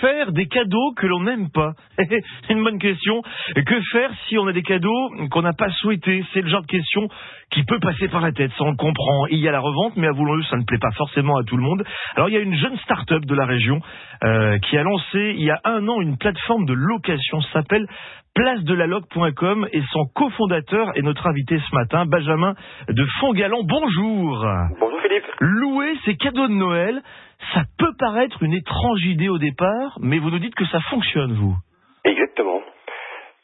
faire des cadeaux que l'on n'aime pas? C'est une bonne question. Que faire si on a des cadeaux qu'on n'a pas souhaités? C'est le genre de question qui peut passer par la tête, ça on le comprend. Il y a la revente, mais avouons-le, ça ne plaît pas forcément à tout le monde. Alors il y a une jeune start-up de la région qui a lancé il y a 1 an une plateforme de location, ça s'appelle placedelaloc.com, et son cofondateur est notre invité ce matin, Benjamin de Fontgalan. Bonjour. Bonjour Philippe. Louer ses cadeaux de Noël, ça peut paraître une étrange idée au départ, mais vous nous dites que ça fonctionne, vous. Exactement.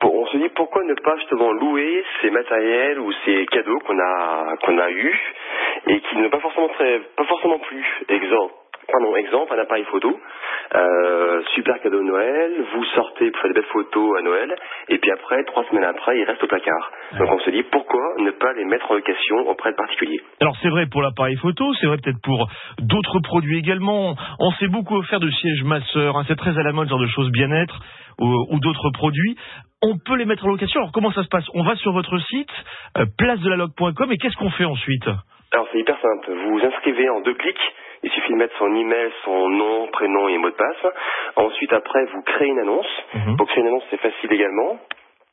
On se dit pourquoi ne pas justement louer ces matériels ou ces cadeaux qu'on a eus et qui ne pas forcément plu. Exemple, un appareil photo, super cadeau de Noël, vous sortez pour faire des belles photos à Noël, et puis après, 3 semaines après, il reste au placard. Donc on se dit pourquoi ne pas les mettre en location auprès de particuliers. Alors c'est vrai pour l'appareil photo, c'est vrai peut-être pour d'autres produits également. On s'est beaucoup offert de sièges masseurs, c'est très à la mode, ce genre de choses, bien-être ou d'autres produits. On peut les mettre en location. Alors comment ça se passe? On va sur votre site, placedelaloc.com, et qu'est-ce qu'on fait ensuite? Alors c'est hyper simple, vous vous inscrivez en 2 clics. Il suffit de mettre son email, son nom, prénom et mot de passe. Ensuite, après, vous créez une annonce. Pour créer une annonce, c'est facile également.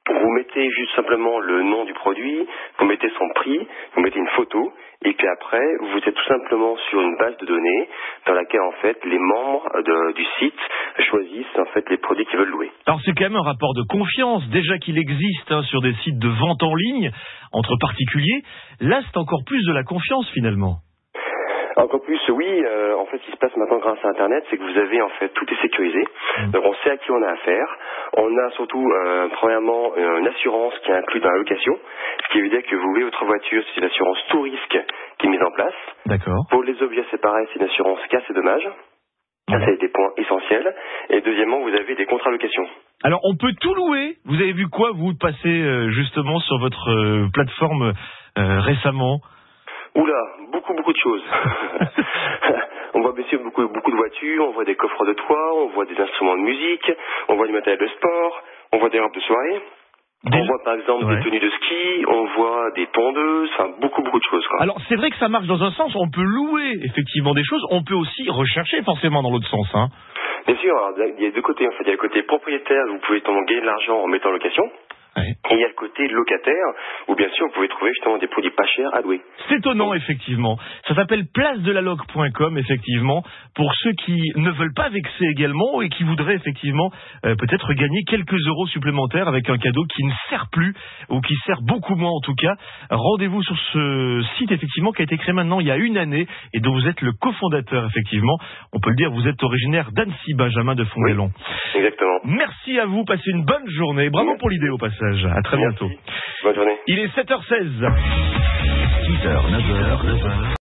Vous mettez juste simplement le nom du produit, vous mettez son prix, vous mettez une photo, et puis après, vous êtes tout simplement sur une base de données dans laquelle, en fait, les membres du site choisissent, en fait, les produits qu'ils veulent louer. Alors, c'est quand même un rapport de confiance. Déjà qu'il existe sur des sites de vente en ligne, entre particuliers. Là, c'est encore plus de la confiance, finalement. Encore plus, oui, en fait, ce qui se passe maintenant grâce à Internet, c'est que vous avez, en fait, tout est sécurisé. Donc, on sait à qui on a affaire. On a surtout, premièrement, une assurance qui est inclue dans la location. Ce qui veut dire que vous louez votre voiture, c'est l'assurance tout risque qui est mise en place. D'accord. Pour les objets, c'est pareil, c'est une assurance casse et dommages. Ça, c'est des points essentiels. Et deuxièmement, vous avez des contrats location. Alors, on peut tout louer. Vous avez vu quoi, vous, passer justement sur votre plateforme récemment? Oula, beaucoup de choses. On voit bien sûr beaucoup de voitures, on voit des coffres de toit, on voit des instruments de musique, on voit du matériel de sport, on voit des robes de soirée. On voit par exemple des tenues de ski, on voit des tondeuses, enfin beaucoup de choses, quoi. Alors c'est vrai que ça marche dans un sens, on peut louer effectivement des choses, on peut aussi rechercher forcément dans l'autre sens, hein. Bien sûr, alors, il y a 2 côtés en fait. Il y a le côté propriétaire, vous pouvez gagner de l'argent en mettant en location. Ouais. Et il y a le côté locataire, où bien sûr vous pouvez trouver justement des produits pas chers à louer. C'est étonnant, effectivement. Ça s'appelle placedelaloc.com, effectivement, pour ceux qui ne veulent pas vexer également et qui voudraient effectivement peut-être gagner quelques euros supplémentaires avec un cadeau qui ne sert plus, ou qui sert beaucoup moins en tout cas. Rendez-vous sur ce site, effectivement, qui a été créé maintenant il y a 1 année et dont vous êtes le cofondateur, effectivement. On peut le dire, vous êtes originaire d'Annecy, Benjamin de Fontgalan. Oui, exactement. Merci à vous, passez une bonne journée. Bravo pour l'idée au passage. À très bientôt. Bonne journée. Il est 7h16. 6h, 9h.